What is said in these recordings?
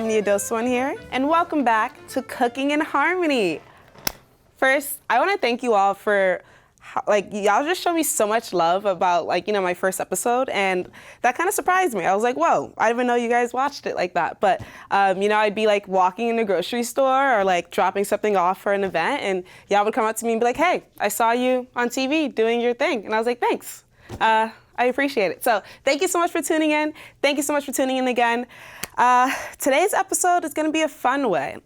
Harmony Edosomwan here, and welcome back to Cooking in Harmony. First, I want to thank you all for, y'all just showed me so much love about, my first episode, and that kind of surprised me. I was like, whoa, I didn't even know you guys watched it like that. But, I'd be walking in the grocery store or dropping something off for an event, and y'all would come up to me and be like, hey, I saw you on TV doing your thing. And I was like, thanks. I appreciate it. So thank you so much for tuning in. Thank you so much for tuning in again. Today's episode is going to be a fun way.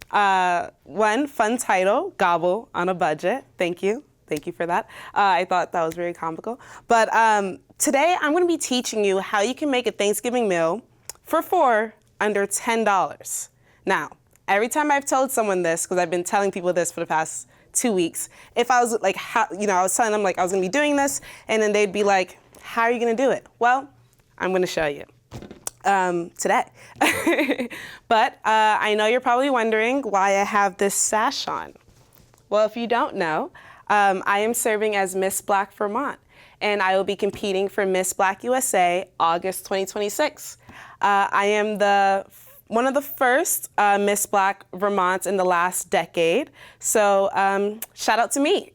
One fun title, Gobble on a Budget. Thank you. Thank you for that. I thought that was very comical. But today I'm going to be teaching you how you can make a Thanksgiving meal for four under $10. Now, every time I've told someone this, because I've been telling people this for the past 2 weeks, if I was I was telling them I was going to be doing this, and then they'd be like, how are you going to do it? Well, I'm going to show you today. But I know you're probably wondering why I have this sash on. Well, if you don't know, I am serving as Miss Black Vermont, and I will be competing for Miss Black USA August 2026. I am one of the first Miss Black Vermonts in the last decade. So shout out to me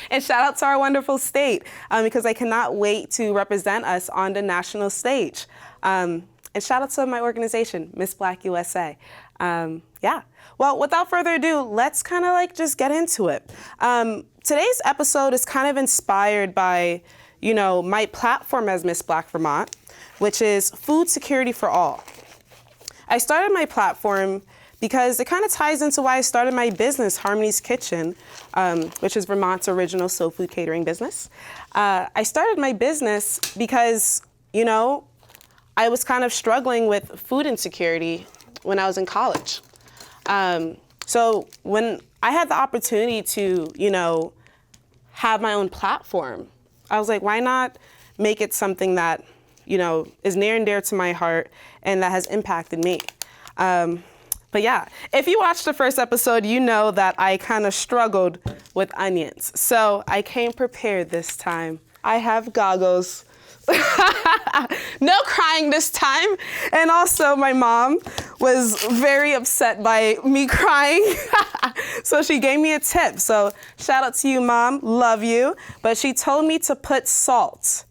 and shout out to our wonderful state because I cannot wait to represent us on the national stage. And shout out to my organization, Miss Black USA. Yeah. Well, without further ado, let's kind of just get into it. Today's episode is kind of inspired by, my platform as Miss Black Vermont, which is food security for all. I started my platform because it kind of ties into why I started my business, Harmony's Kitchen, which is Vermont's original soul food catering business. I started my business because, I was kind of struggling with food insecurity when I was in college. So when I had the opportunity to, have my own platform, I was like, why not make it something that is near and dear to my heart and that has impacted me. But yeah, if you watched the first episode, you know that I kind of struggled with onions. So I came prepared this time. I have goggles. No crying this time. And also my mom was very upset by me crying. So she gave me a tip. So shout out to you, Mom, love you. But she told me to put salt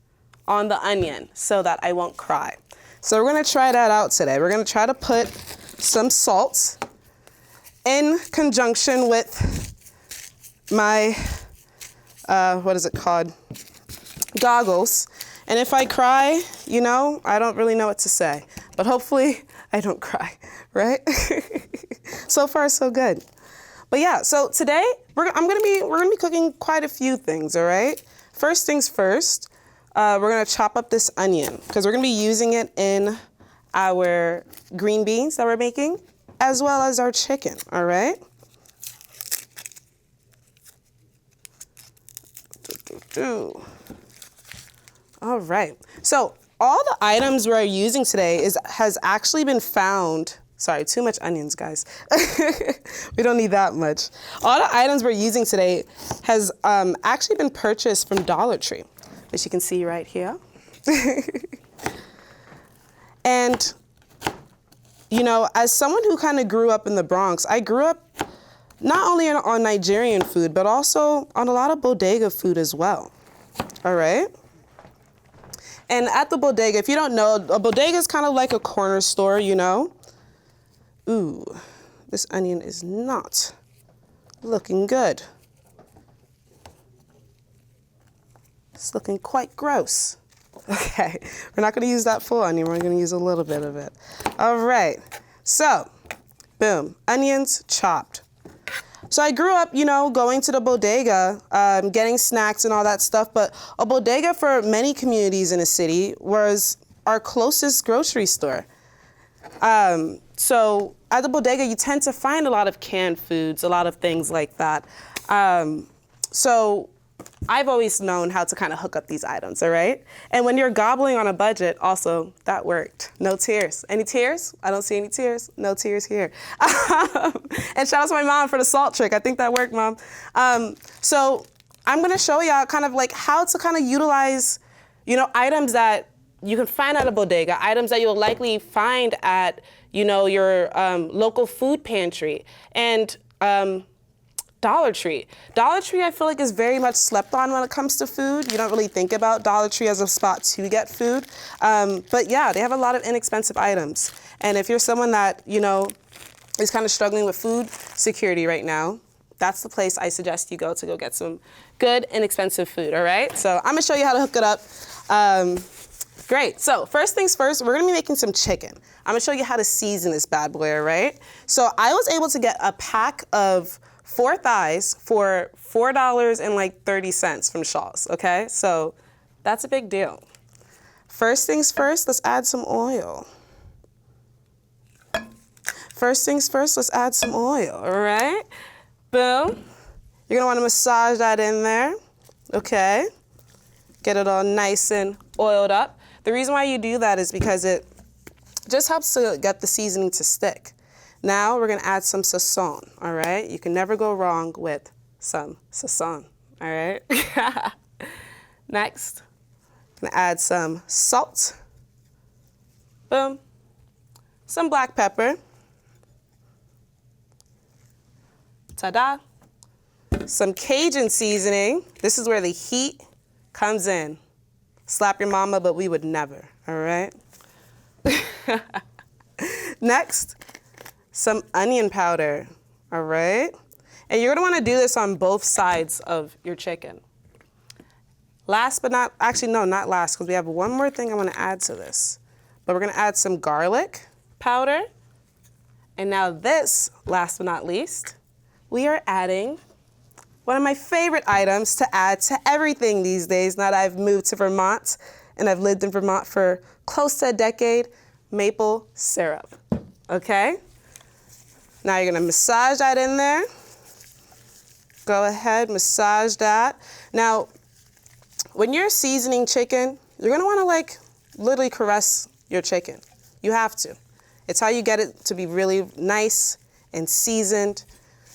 on the onion so that I won't cry. So we're gonna try that out today. We're gonna try to put some salt in conjunction with my, what is it called? Goggles. And if I cry, I don't really know what to say, but hopefully I don't cry, right? So far, so good. But yeah, so today we're gonna be cooking quite a few things, all right? First things first, we're gonna chop up this onion because we're gonna be using it in our green beans that we're making, as well as our chicken, all right? All right, so all the items we're using today has actually been found. Sorry, too much onions, guys. We don't need that much. All the items we're using today has actually been purchased from Dollar Tree, which you can see right here. And, as someone who kind of grew up in the Bronx, I grew up not only on Nigerian food, but also on a lot of bodega food as well, all right? And at the bodega, if you don't know, a bodega is kind of like a corner store, Ooh, this onion is not looking good. It's looking quite gross. Okay, we're not gonna use that full onion, we're gonna use a little bit of it. All right, so, boom, onions chopped. So I grew up, going to the bodega, getting snacks and all that stuff, but a bodega for many communities in a city was our closest grocery store. So at the bodega, you tend to find a lot of canned foods, a lot of things like that. So I've always known how to kind of hook up these items, all right? And when you're gobbling on a budget, also, that worked. No tears. Any tears? I don't see any tears. No tears here. And shout out to my mom for the salt trick. I think that worked, Mom. So I'm gonna show y'all kind of how to kind of utilize, items that you can find at a bodega, items that you'll likely find at, you know, your local food pantry, and Dollar Tree. Dollar Tree, I feel like, is very much slept on when it comes to food. You don't really think about Dollar Tree as a spot to get food. But yeah, they have a lot of inexpensive items. And if you're someone that, you know, is kind of struggling with food security right now, that's the place I suggest you go to go get some good, inexpensive food, all right? So I'm gonna show you how to hook it up. Great, so first things first, we're gonna be making some chicken. I'm gonna show you how to season this bad boy, all right? So I was able to get a pack of 4 thighs for $4.30 from Shaw's, okay? So that's a big deal. First things first, let's add some oil. First things first, let's add some oil, all right? Boom. You're gonna wanna massage that in there, okay? Get it all nice and oiled up. The reason why you do that is because it just helps to get the seasoning to stick. Now we're gonna add some sazon, all right? You can never go wrong with some sazon, all right? Next, I'm gonna add some salt. Boom. Some black pepper. Ta-da. Some Cajun seasoning. This is where the heat comes in. Slap your mama, but we would never, all right? Next, some onion powder, all right? And you're gonna wanna do this on both sides of your chicken. Last but not, actually no, not last, because we have one more thing I wanna add to this. But we're gonna add some garlic powder. And now this, last but not least, we are adding one of my favorite items to add to everything these days now that I've moved to Vermont and I've lived in Vermont for close to a decade, maple syrup, okay? Now you're gonna massage that in there. Go ahead, massage that. Now, when you're seasoning chicken, you're gonna wanna like literally caress your chicken. You have to. It's how you get it to be really nice and seasoned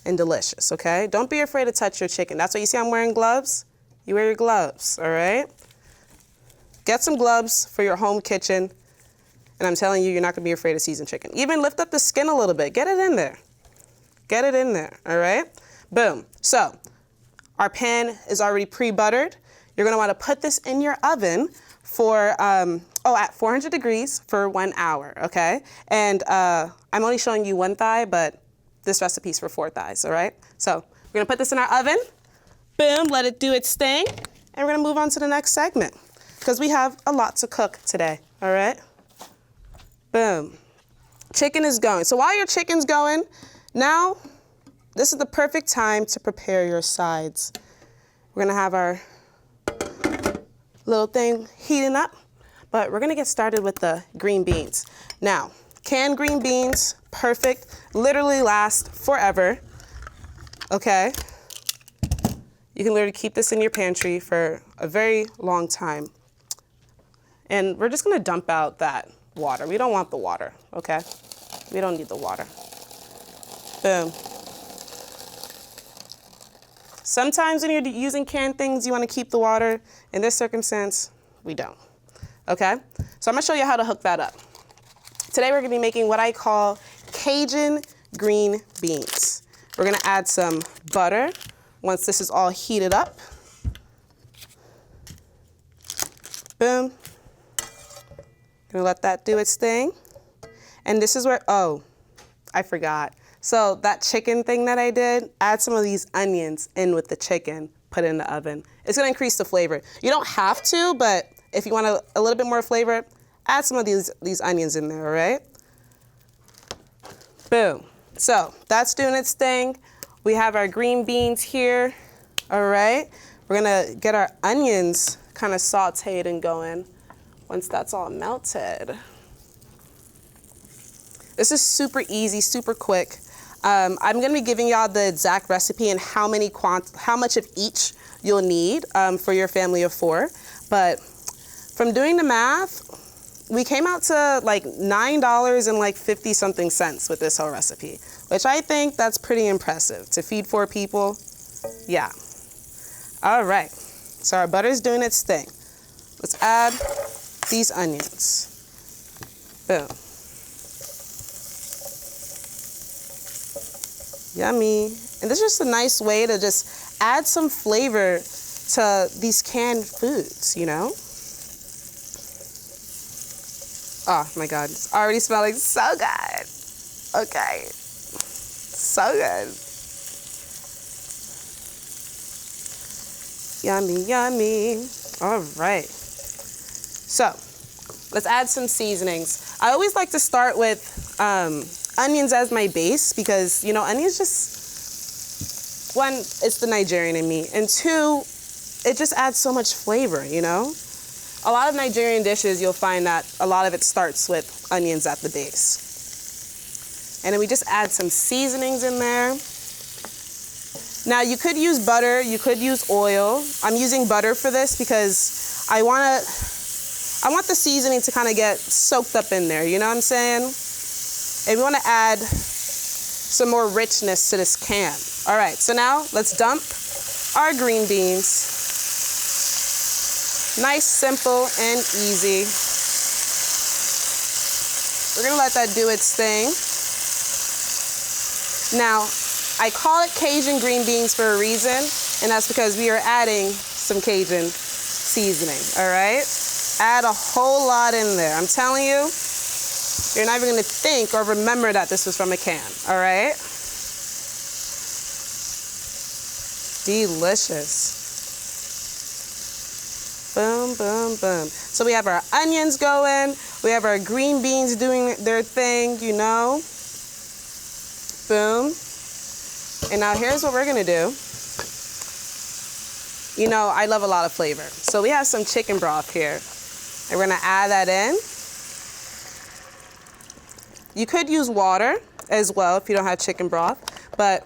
and delicious, okay? Don't be afraid to touch your chicken. That's why you see I'm wearing gloves. You wear your gloves, all right? Get some gloves for your home kitchen, and I'm telling you, you're not gonna be afraid to season chicken. Even lift up the skin a little bit. Get it in there. Get it in there, all right? Boom. So, our pan is already pre-buttered. You're gonna wanna put this in your oven for, at 400 degrees for 1 hour, okay? And I'm only showing you 1 thigh, but this recipe's for 4 thighs, all right? So we're gonna put this in our oven, boom, let it do its thing, and we're gonna move on to the next segment because we have a lot to cook today, all right? Boom. Chicken is going. So while your chicken's going, now this is the perfect time to prepare your sides. We're gonna have our little thing heating up, but we're gonna get started with the green beans. Now, canned green beans, perfect, literally last forever, okay? You can literally keep this in your pantry for a very long time. And we're just gonna dump out that water. We don't want the water, okay? We don't need the water. Boom. Sometimes when you're using canned things, you wanna keep the water. In this circumstance, we don't, okay? So I'm gonna show you how to hook that up. Today we're gonna be making what I call Cajun green beans. We're gonna add some butter once this is all heated up. Boom. Gonna let that do its thing. And this is where, oh, I forgot. So that chicken thing that I did, add some of these onions in with the chicken, put it in the oven. It's gonna increase the flavor. You don't have to, but if you want a little bit more flavor, add some of these onions in there, all right? Boom. So that's doing its thing. We have our green beans here, all right? We're gonna get our onions kind of sauteed and going once that's all melted. This is super easy, super quick. I'm gonna be giving y'all the exact recipe and how much of each you'll need for your family of 4. But from doing the math, we came out to like $9 and like 50 something cents with this whole recipe, which I think that's pretty impressive to feed 4 people. Yeah. All right. So our butter's doing its thing. Let's add these onions. Boom. Yummy. And this is just a nice way to just add some flavor to these canned foods, you know? Oh my God, it's already smelling so good. Okay, so good. Yummy, yummy. All right. So, let's add some seasonings. I always like to start with onions as my base because, you know, onions just, one, it's the Nigerian in me, and two, it just adds so much flavor, you know? A lot of Nigerian dishes, you'll find that a lot of it starts with onions at the base. And then we just add some seasonings in there. Now you could use butter, you could use oil. I'm using butter for this because I want the seasoning to kind of get soaked up in there, you know what I'm saying? And we want to add some more richness to this can. All right, so now let's dump our green beans. Nice, simple, and easy. We're gonna let that do its thing. Now, I call it Cajun green beans for a reason, and that's because we are adding some Cajun seasoning, all right? Add a whole lot in there. I'm telling you, you're not even gonna think or remember that this was from a can, all right? Delicious. Boom, boom, boom. So we have our onions going, we have our green beans doing their thing, you know? Boom. And now here's what we're gonna do. You know, I love a lot of flavor. So we have some chicken broth here. And we're gonna add that in. You could use water as well if you don't have chicken broth, but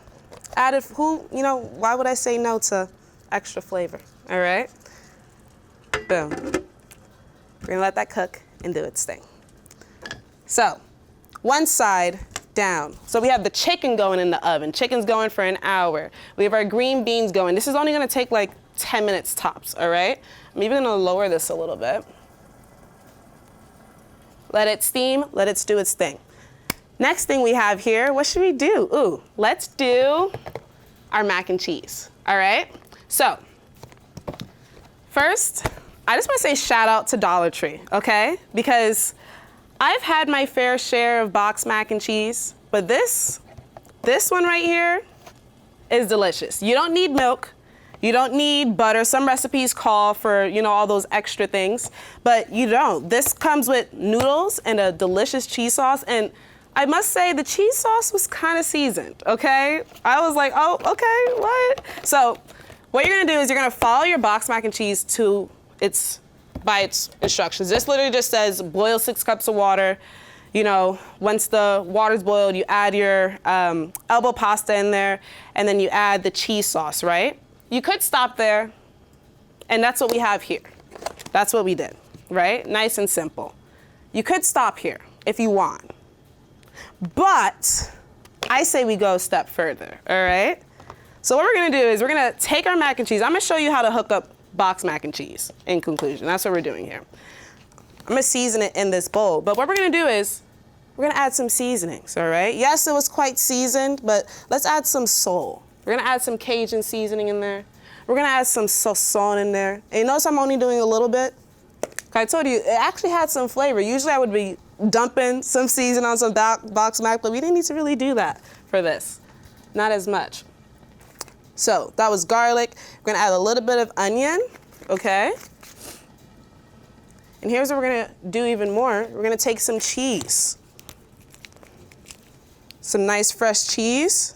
add it, why would I say no to extra flavor, all right? Boom. We're gonna let that cook and do its thing. So, one side down. So we have the chicken going in the oven. Chicken's going for an hour. We have our green beans going. This is only gonna take like 10 minutes tops, all right? I'm even gonna lower this a little bit. Let it steam, let it do its thing. Next thing we have here, what should we do? Ooh, let's do our mac and cheese, all right? So, first, I just wanna say shout out to Dollar Tree, okay? Because I've had my fair share of boxed mac and cheese, but this one right here is delicious. You don't need milk, you don't need butter. Some recipes call for, all those extra things, but you don't. This comes with noodles and a delicious cheese sauce, and I must say the cheese sauce was kind of seasoned, okay? I was like, oh, okay, what? So what you're gonna do is you're gonna follow your boxed mac and cheese by its instructions. This literally just says boil 6 cups of water. Once the water's boiled, you add your elbow pasta in there, and then you add the cheese sauce, right? You could stop there, and that's what we have here. That's what we did, right? Nice and simple. You could stop here if you want, but I say we go a step further, all right? So what we're gonna do is we're gonna take our mac and cheese. I'm gonna show you how to hook up boxed mac and cheese in conclusion. That's what we're doing here. I'm gonna season it in this bowl, but what we're gonna do is we're gonna add some seasonings, all right? Yes, it was quite seasoned, but let's add some soul. We're gonna add some Cajun seasoning in there. We're gonna add some sazon in there. And you notice I'm only doing a little bit? I told you, it actually had some flavor. Usually I would be dumping some seasoning on some boxed mac, but we didn't need to really do that for this. Not as much. So that was garlic. We're gonna add a little bit of onion, okay? And here's what we're gonna do even more. We're gonna take some cheese. Some nice fresh cheese.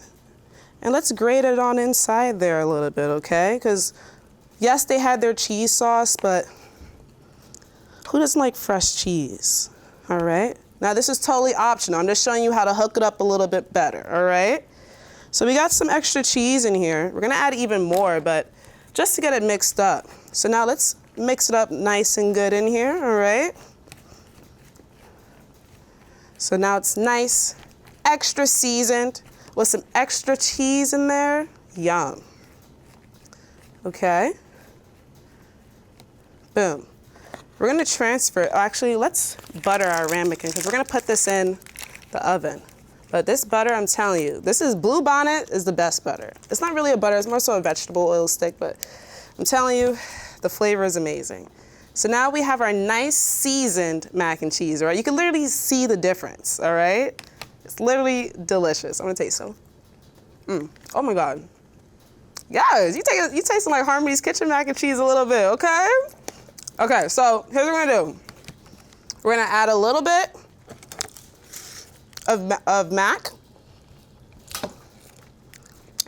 And let's grate it on inside there a little bit, okay? Because yes, they had their cheese sauce, but who doesn't like fresh cheese, all right? Now this is totally optional. I'm just showing you how to hook it up a little bit better, all right? So we got some extra cheese in here. We're gonna add even more, but just to get it mixed up. So now let's mix it up nice and good in here, all right? So now it's nice, extra seasoned with some extra cheese in there. Yum. Okay. Boom. We're gonna transfer, actually let's butter our ramekin because we're gonna put this in the oven. But this butter, I'm telling you, this is Blue Bonnet is the best butter. It's not really a butter, it's more so a vegetable oil stick, but I'm telling you, the flavor is amazing. So now we have our nice seasoned mac and cheese, all right? You can literally see the difference, all right? It's literally delicious. I'm gonna taste some. Oh my God. Guys, you tasting like Harmony's Kitchen mac and cheese a little bit, okay? Okay, so here's what we're gonna do. We're gonna add a little bit of mac,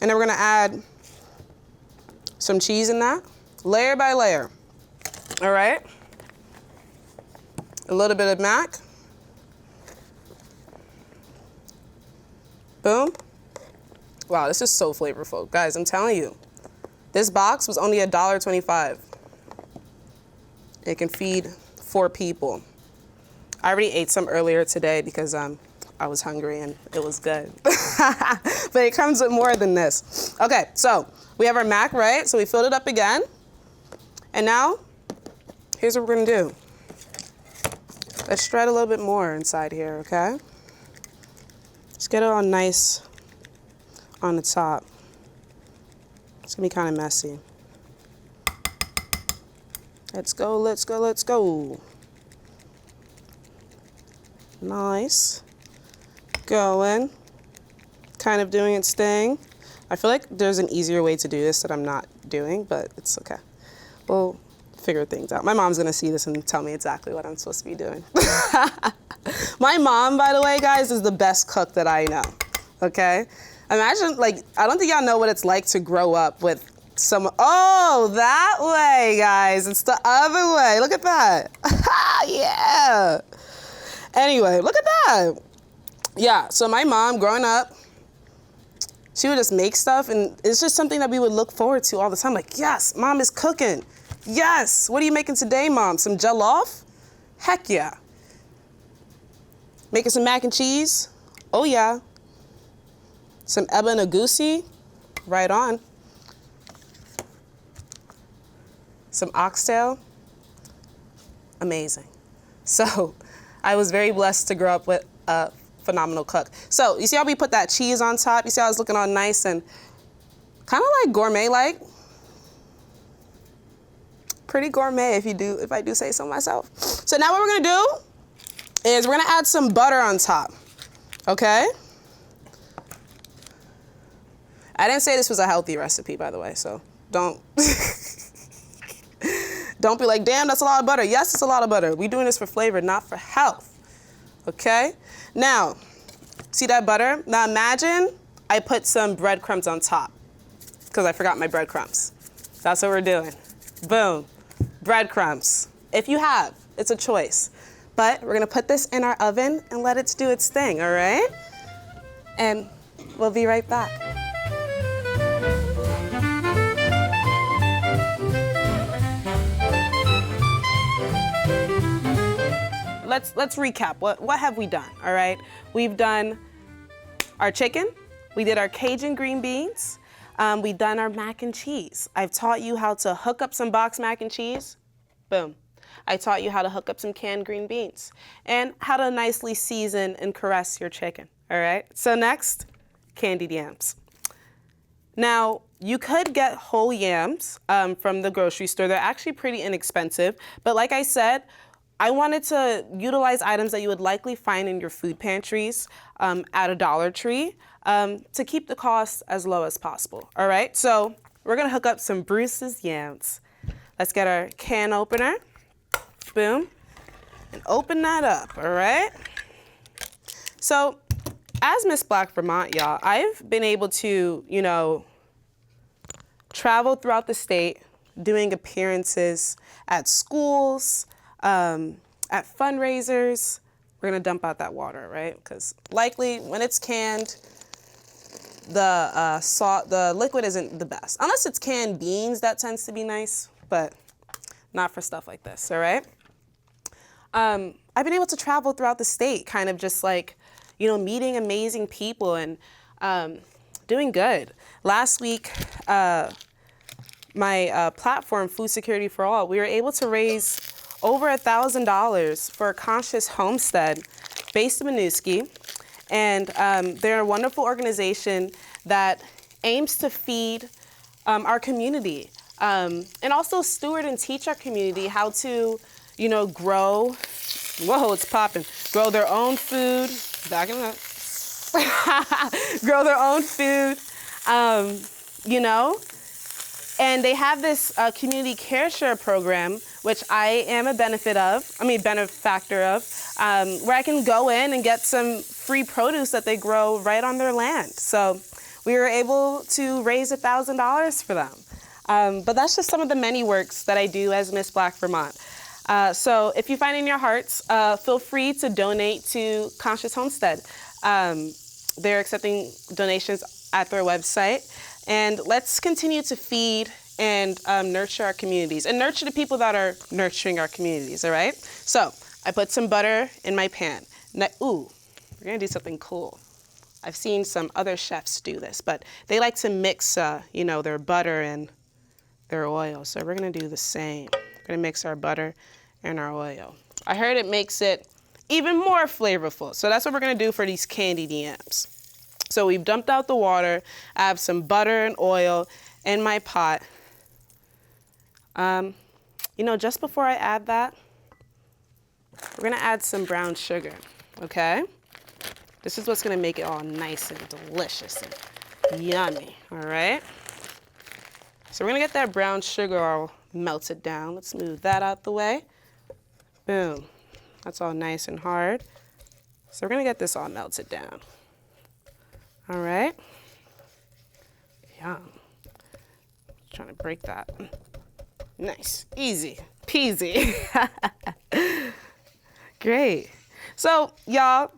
and then we're gonna add some cheese in that, layer by layer, all right? A little bit of mac. Boom. Wow, this is so flavorful. Guys, I'm telling you, this box was only $1.25. It can feed 4 people. I already ate some earlier today because I was hungry and it was good. But it comes with more than this. Okay, so we have our mac, right? So we filled it up again. And now, here's what we're gonna do. Let's shred a little bit more inside here, okay? Just get it all nice on the top. It's gonna be kind of messy. Let's go, let's go, let's go. Nice. Going. Kind of doing its thing. I feel like there's an easier way to do this that I'm not doing, but it's okay. We'll figure things out. My mom's gonna see this and tell me exactly what I'm supposed to be doing. My mom, by the way, guys, is the best cook that I know, okay? Imagine, like, I don't think y'all know what it's like to grow up with some, oh, that way, guys. It's the other way. Look at that. Yeah. Anyway, look at that. Yeah, so my mom, growing up, she would just make stuff, and it's just something that we would look forward to all the time. Like, yes, mom is cooking. Yes, what are you making today, mom? Some jollof? Heck yeah. Making some mac and cheese? Oh yeah. Some eba and agusi? Right on. Some oxtail? Amazing. So, I was very blessed to grow up with a phenomenal cook. So, you see how we put that cheese on top? You see how it's looking all nice and kind of like gourmet-like? Pretty gourmet if I do say so myself. So now what we're gonna do is we're gonna add some butter on top, okay? I didn't say this was a healthy recipe, by the way, so don't be like, damn, that's a lot of butter. Yes, it's a lot of butter. We're doing this for flavor, not for health, okay? Now, see that butter? Now imagine I put some breadcrumbs on top because I forgot my breadcrumbs. That's what we're doing. Boom, breadcrumbs. If you have, it's a choice. But we're gonna put this in our oven and let it do its thing, all right? And we'll be right back. Let's recap. What have we done, all right? We've done our chicken. We did our Cajun green beans. We've done our mac and cheese. I've taught you how to hook up some boxed mac and cheese. Boom. I taught you how to hook up some canned green beans and how to nicely season and caress your chicken, all right? So next, candied yams. Now, you could get whole yams from the grocery store. They're actually pretty inexpensive, but like I said, I wanted to utilize items that you would likely find in your food pantries at a Dollar Tree to keep the cost as low as possible, all right? So we're gonna hook up some Bruce's yams. Let's get our can opener, boom, and open that up, all right? So as Miss Black Vermont, y'all, I've been able to, you know, travel throughout the state, doing appearances at schools, at fundraisers. We're gonna dump out that water, right? Because likely when it's canned, the liquid isn't the best. Unless it's canned beans, that tends to be nice, but not for stuff like this, all right? I've been able to travel throughout the state, kind of just like, you know, meeting amazing people and doing good. Last week, my platform, Food Security for All, we were able to raise over $1,000 for a conscious homestead based in Winooski. And they're a wonderful organization that aims to feed our community and also steward and teach our community how to, grow. Whoa, it's popping. Grow their own food. Backing up. Grow their own food, And they have this community care share program, which I am a benefactor of, where I can go in and get some free produce that they grow right on their land. So we were able to raise $1,000 for them. But that's just some of the many works that I do as Miss Black Vermont. So if you find in your hearts, feel free to donate to Conscious Homestead. They're accepting donations at their website. And let's continue to feed and nurture our communities and nurture the people that are nurturing our communities, all right? So I put some butter in my pan. Now, we're gonna do something cool. I've seen some other chefs do this, but they like to mix, their butter and their oil. So we're gonna do the same. We're gonna mix our butter and our oil. I heard it makes it even more flavorful. So that's what we're gonna do for these candied yams. So we've dumped out the water. I have some butter and oil in my pot. Just before I add that, we're gonna add some brown sugar, okay? This is what's gonna make it all nice and delicious and yummy, all right? So we're gonna get that brown sugar all melted down. Let's move that out the way. Boom, that's all nice and hard. So we're gonna get this all melted down. All right. Yum. Trying to break that. Nice, easy, peasy. Great. So y'all,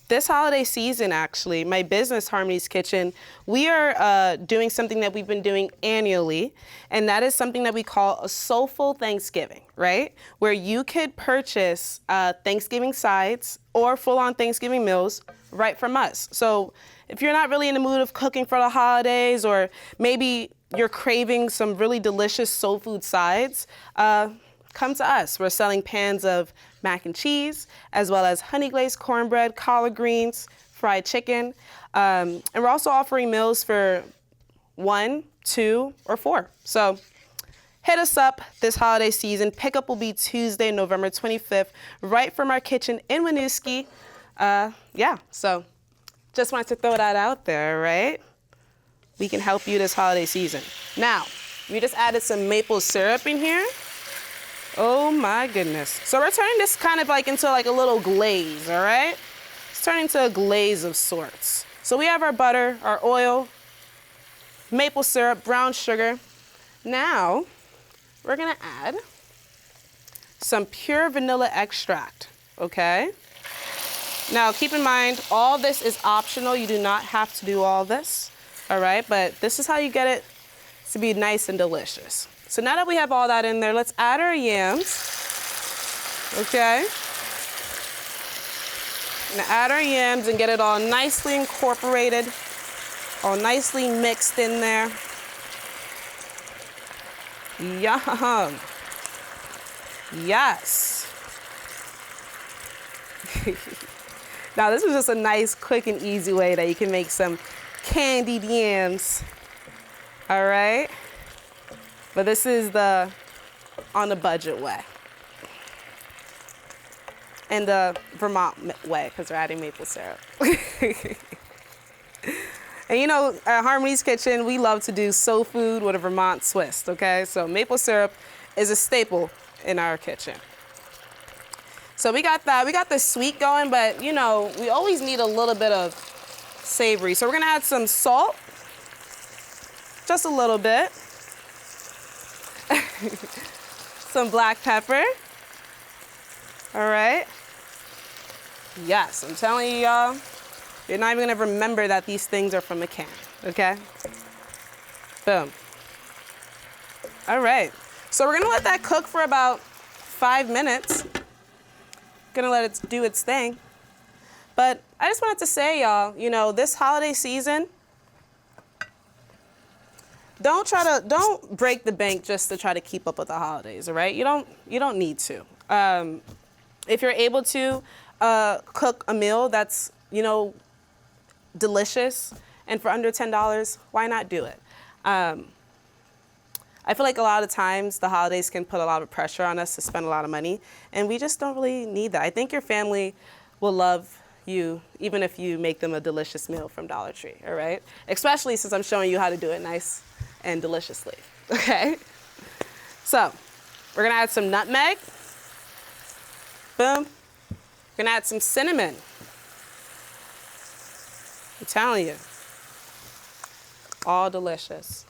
this holiday season, actually, my business, Harmony's Kitchen, we are doing something that we've been doing annually, and that is something that we call a soulful Thanksgiving, right? Where you could purchase Thanksgiving sides or full-on Thanksgiving meals right from us. So if you're not really in the mood of cooking for the holidays, or maybe you're craving some really delicious soul food sides, come to us. We're selling pans of mac and cheese, as well as honey glazed cornbread, collard greens, fried chicken. And we're also offering meals for 1, 2, or 4. So hit us up this holiday season. Pickup will be Tuesday, November 25th, right from our kitchen in Winooski. So just wanted to throw that out there, right? We can help you this holiday season. Now, we just added some maple syrup in here. Oh my goodness. So we're turning this kind of like into like a little glaze, all right? It's turning into a glaze of sorts. So we have our butter, our oil, maple syrup, brown sugar. Now, we're gonna add some pure vanilla extract, okay? Now, keep in mind, all this is optional. You do not have to do all this, all right? But this is how you get it to be nice and delicious. So now that we have all that in there, let's add our yams, okay? Gonna add our yams and get it all nicely incorporated, all nicely mixed in there. Yum. Yes. Now this is just a nice, quick and easy way that you can make some candied yams, all right? But this is the on the budget way. And the Vermont way, because we're adding maple syrup. And at Harmony's Kitchen, we love to do soul food with a Vermont twist, okay? So maple syrup is a staple in our kitchen. So we got that. We got the sweet going, but we always need a little bit of savory. So we're gonna add some salt, just a little bit. Some black pepper. All right. Yes, I'm telling you, y'all, you're not even gonna remember that these things are from a can, okay? Boom. All right. So we're gonna let that cook for about 5 minutes. Gonna let it do its thing. But I just wanted to say, y'all, this holiday season, don't break the bank just to try to keep up with the holidays, all right? You don't need to. If you're able to, cook a meal that's, you know, delicious, and for under $10, why not do it? I feel like a lot of times the holidays can put a lot of pressure on us to spend a lot of money, and we just don't really need that. I think your family will love you even if you make them a delicious meal from Dollar Tree, all right? Especially since I'm showing you how to do it nice and deliciously, okay? So, we're gonna add some nutmeg. Boom. We're gonna add some cinnamon. I'm telling you, all delicious.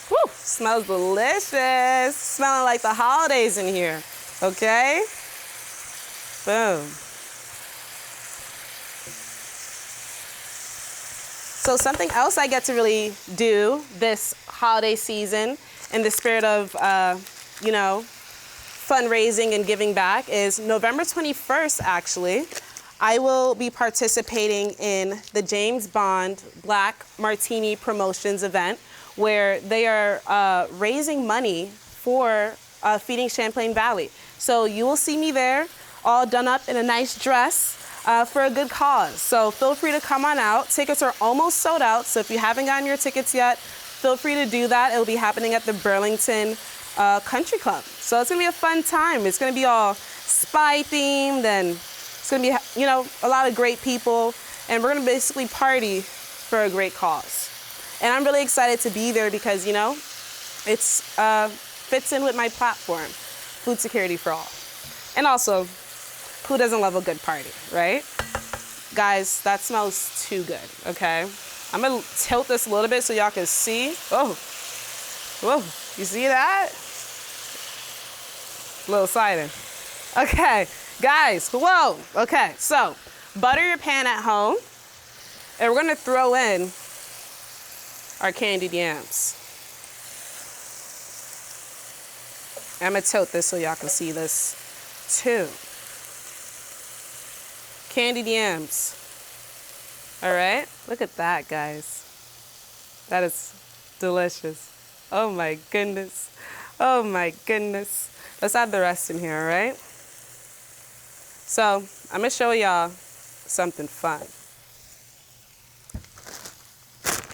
Woo, smells delicious. Smelling like the holidays in here, okay? Boom. So something else I get to really do this holiday season in the spirit of, you know, fundraising and giving back is November 21st, actually. I will be participating in the James Bond Black Martini Promotions event, where they are raising money for feeding Champlain Valley. So you will see me there, all done up in a nice dress for a good cause. So feel free to come on out. Tickets are almost sold out, so if you haven't gotten your tickets yet, feel free to do that. It'll be happening at the Burlington Country Club. So it's gonna be a fun time. It's gonna be all spy themed, and it's gonna be, you know, a lot of great people, and we're gonna basically party for a great cause. And I'm really excited to be there because, you know, it's fits in with my platform, food security for all. And also, who doesn't love a good party, right? Guys, that smells too good, okay? I'm gonna tilt this a little bit so y'all can see. Oh, whoa, you see that? A little exciting. Okay, guys, whoa. Okay, so butter your pan at home, and we're gonna throw in our candied yams. I'm gonna tilt this so y'all can see this too. Candied yams. All right, look at that, guys. That is delicious. Oh my goodness. Oh my goodness. Let's add the rest in here, all right? So I'm gonna show y'all something fun.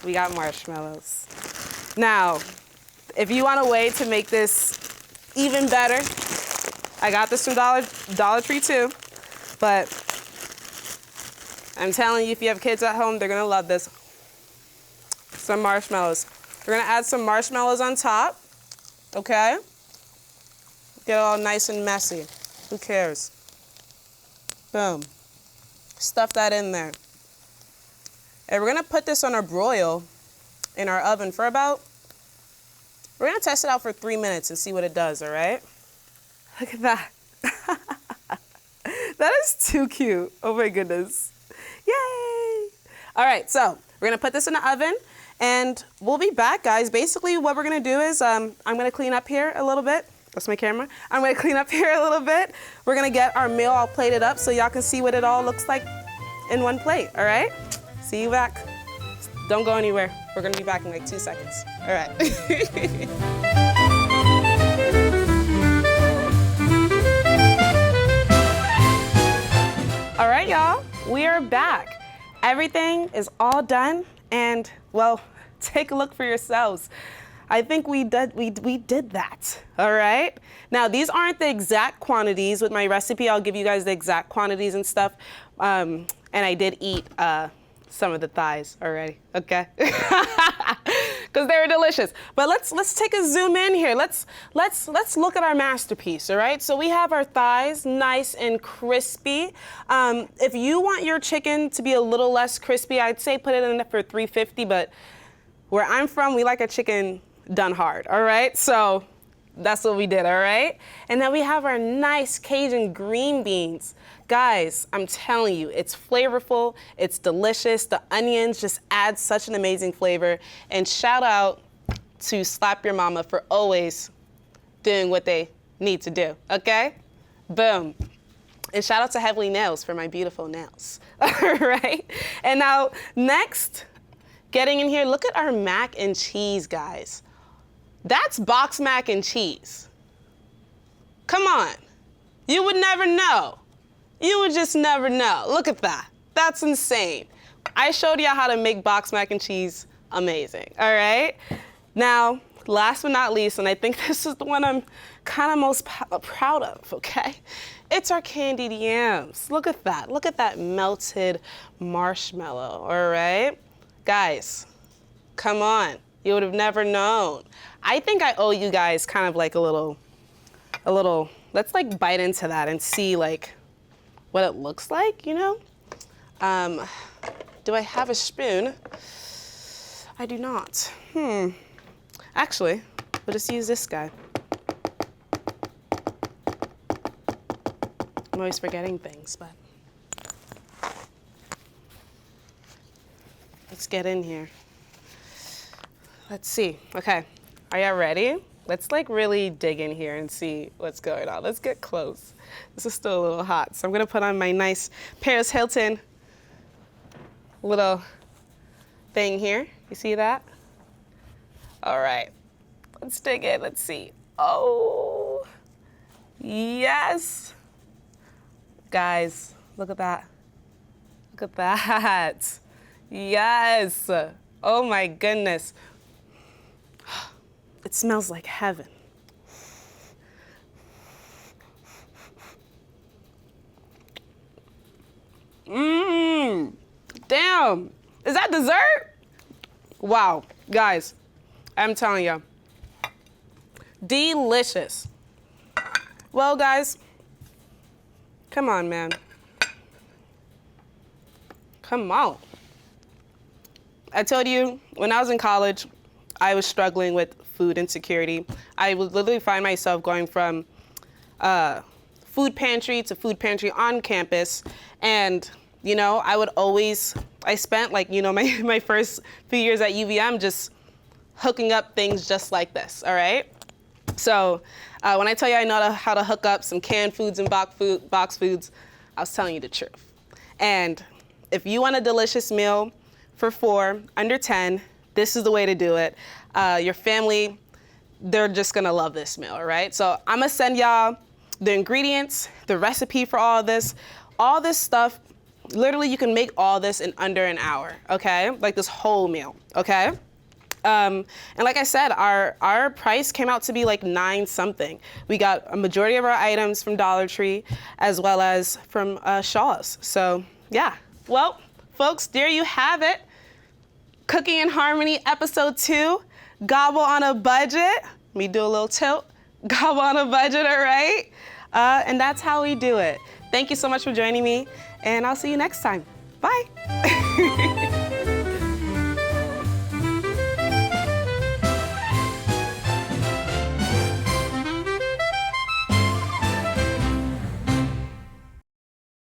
We got marshmallows. Now, if you want a way to make this even better, I got this from Dollar Tree too, but I'm telling you, if you have kids at home, they're gonna love this. Some marshmallows. We're gonna add some marshmallows on top, okay? Get it all nice and messy. Who cares? Boom. Stuff that in there. And we're gonna put this on our broil in our oven for about, we're gonna test it out for 3 minutes and see what it does, all right? Look at that. That is too cute. Oh my goodness. Yay! All right, so we're gonna put this in the oven and we'll be back, guys. Basically what we're gonna do is, I'm gonna clean up here a little bit. That's my camera. I'm gonna clean up here a little bit. We're gonna get our meal all plated up so y'all can see what it all looks like in one plate, all right? See you back. Don't go anywhere. We're gonna be back in like 2 seconds. All right. All right, y'all, we are back. Everything is all done, and well, take a look for yourselves. I think we did that, all right? Now, these aren't the exact quantities. With my recipe, I'll give you guys the exact quantities and stuff. And I did eat some of the thighs already, okay? Because they were delicious. But let's take a zoom in here. Let's look at our masterpiece, all right? So we have our thighs nice and crispy. If you want your chicken to be a little less crispy, I'd say put it in for 350, but where I'm from, we like our chicken done hard, all right? So that's what we did, all right? And then we have our nice Cajun green beans. Guys, I'm telling you, it's flavorful, it's delicious. The onions just add such an amazing flavor. And shout out to Slap Your Mama for always doing what they need to do, okay? Boom. And shout out to Heavenly Nails for my beautiful nails, all right? And now, next, getting in here, look at our mac and cheese, guys. That's box mac and cheese. Come on. You would never know. You would just never know. Look at that. That's insane. I showed y'all how to make box mac and cheese amazing, all right? Now, last but not least, and I think this is the one I'm kind of most proud of, okay? It's our candied yams. Look at that. Look at that melted marshmallow, all right? Guys, come on. You would have never known. I think I owe you guys kind of like a little, let's like bite into that and see like what it looks like, you know? Do I have a spoon? I do not. Actually, we'll just use this guy. I'm always forgetting things, but let's get in here. Let's see. Okay, are y'all ready? Let's like really dig in here and see what's going on. Let's get close. This is still a little hot, so I'm gonna put on my nice Paris Hilton little thing here. You see that? All right, let's dig in, let's see. Oh, yes. Guys, look at that. Look at that. Yes. Oh my goodness. It smells like heaven. Damn. Is that dessert? Wow, guys, I'm telling you. Delicious. Well, guys, come on, man. Come on. I told you, when I was in college, I was struggling with food insecurity. I would literally find myself going from food pantry to food pantry on campus. And, you know, I spent like, you know, my first few years at UVM just hooking up things just like this, all right? So when I tell you I know how to hook up some canned foods and box foods, I was telling you the truth. And if you want a delicious meal for 4, under 10, this is the way to do it. Your family, they're just gonna love this meal, all right? So I'm gonna send y'all the ingredients, the recipe for all this stuff. Literally, you can make all this in under an hour, okay? Like this whole meal, okay? And like I said, our price came out to be like 9 something. We got a majority of our items from Dollar Tree as well as from Shaw's. So yeah, well, folks, there you have it. Cooking in Harmony, episode 2, Gobble on a budget. Let me do a little tilt. Gobble on a budget, all right? And that's how we do it. Thank you so much for joining me, and I'll see you next time. Bye.